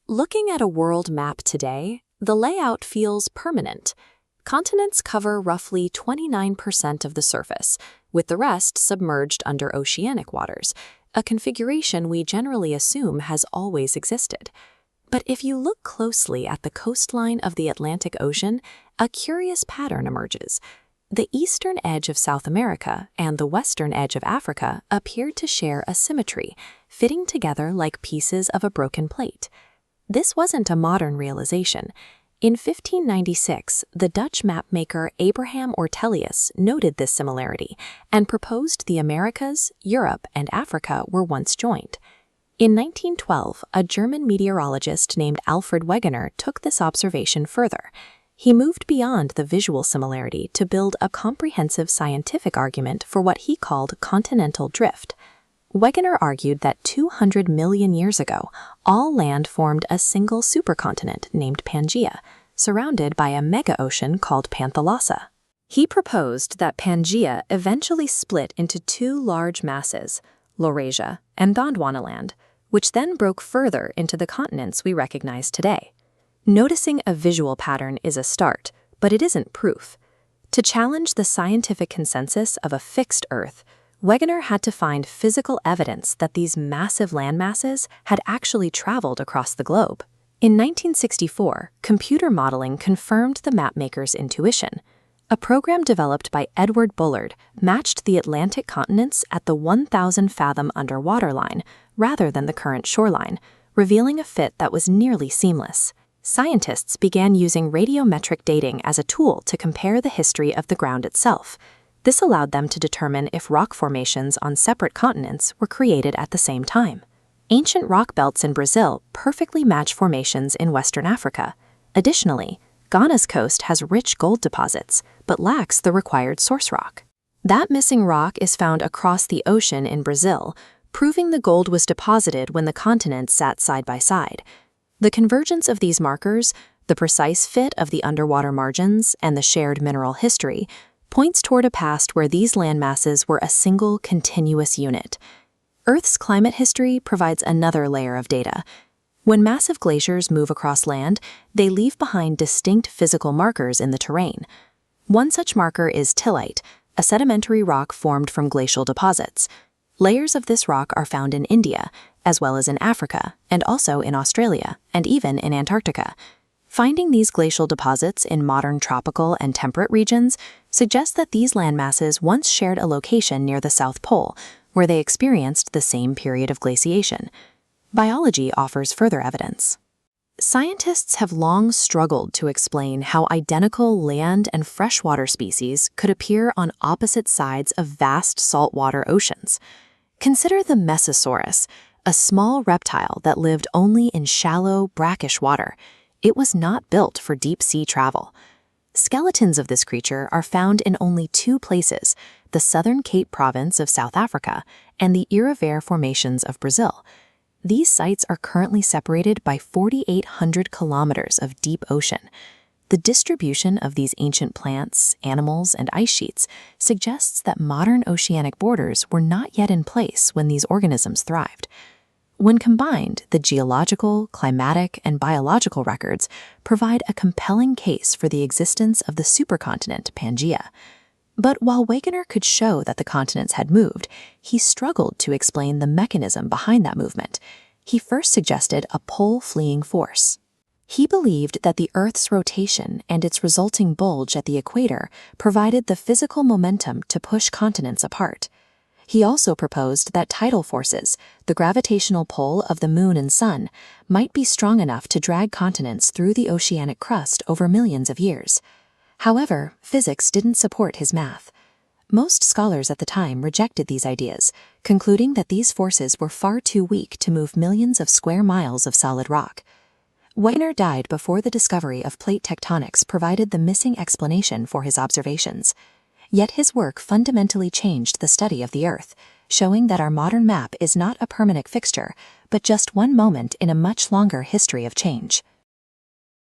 Looking at a world map today, the layout feels permanent. Continents cover roughly 29% of the surface, with the rest submerged under oceanic waters, a configuration we generally assume has always existed. But if you look closely at the coastline of the Atlantic Ocean, a curious pattern emerges. The eastern edge of South America and the western edge of Africa appear to share a symmetry, fitting together like pieces of a broken plate. This wasn't a modern realization. In 1596, the Dutch mapmaker Abraham Ortelius noted this similarity and proposed the Americas, Europe, and Africa were once joined. In 1912, a German meteorologist named Alfred Wegener took this observation further. He moved beyond the visual similarity to build a comprehensive scientific argument for what he called continental drift. Wegener argued that 200 million years ago, all land formed a single supercontinent named Pangaea, surrounded by a mega-ocean called Panthalassa. He proposed that Pangaea eventually split into two large masses, Laurasia and Gondwanaland, which then broke further into the continents we recognize today. Noticing a visual pattern is a start, but it isn't proof. To challenge the scientific consensus of a fixed Earth, Wegener had to find physical evidence that these massive landmasses had actually traveled across the globe. In 1964, computer modeling confirmed the mapmaker's intuition. A program developed by Edward Bullard matched the Atlantic continents at the 1,000-fathom underwater line rather than the current shoreline, revealing a fit that was nearly seamless. Scientists began using radiometric dating as a tool to compare the history of the ground itself. This allowed them to determine if rock formations on separate continents were created at the same time. Ancient rock belts in Brazil perfectly match formations in Western Africa. Additionally, Ghana's coast has rich gold deposits, but lacks the required source rock. That missing rock is found across the ocean in Brazil, proving the gold was deposited when the continents sat side by side. The convergence of these markers, the precise fit of the underwater margins, and the shared mineral history points toward a past where these landmasses were a single continuous unit. Earth's climate history provides another layer of data. When massive glaciers move across land, they leave behind distinct physical markers in the terrain. One such marker is tillite, a sedimentary rock formed from glacial deposits. Layers of this rock are found in India, as well as in Africa, and also in Australia, and even in Antarctica. Finding these glacial deposits in modern tropical and temperate regions suggests that these landmasses once shared a location near the South Pole, where they experienced the same period of glaciation. Biology offers further evidence. Scientists have long struggled to explain how identical land and freshwater species could appear on opposite sides of vast saltwater oceans. Consider the Mesosaurus, a small reptile that lived only in shallow, brackish water. It was not built for deep-sea travel. Skeletons of this creature are found in only two places, the southern Cape Province of South Africa and the Iravare formations of Brazil. These sites are currently separated by 4,800 kilometers of deep ocean. The distribution of these ancient plants, animals, and ice sheets suggests that modern oceanic borders were not yet in place when these organisms thrived. When combined, the geological, climatic, and biological records provide a compelling case for the existence of the supercontinent Pangaea. But while Wegener could show that the continents had moved, he struggled to explain the mechanism behind that movement. He first suggested a pole-fleeing force. He believed that the Earth's rotation and its resulting bulge at the equator provided the physical momentum to push continents apart. He also proposed that tidal forces, the gravitational pull of the moon and sun, might be strong enough to drag continents through the oceanic crust over millions of years. However, physics didn't support his math. Most scholars at the time rejected these ideas, concluding that these forces were far too weak to move millions of square miles of solid rock. Wegener died before the discovery of plate tectonics provided the missing explanation for his observations. Yet his work fundamentally changed the study of the Earth, showing that our modern map is not a permanent fixture, but just one moment in a much longer history of change.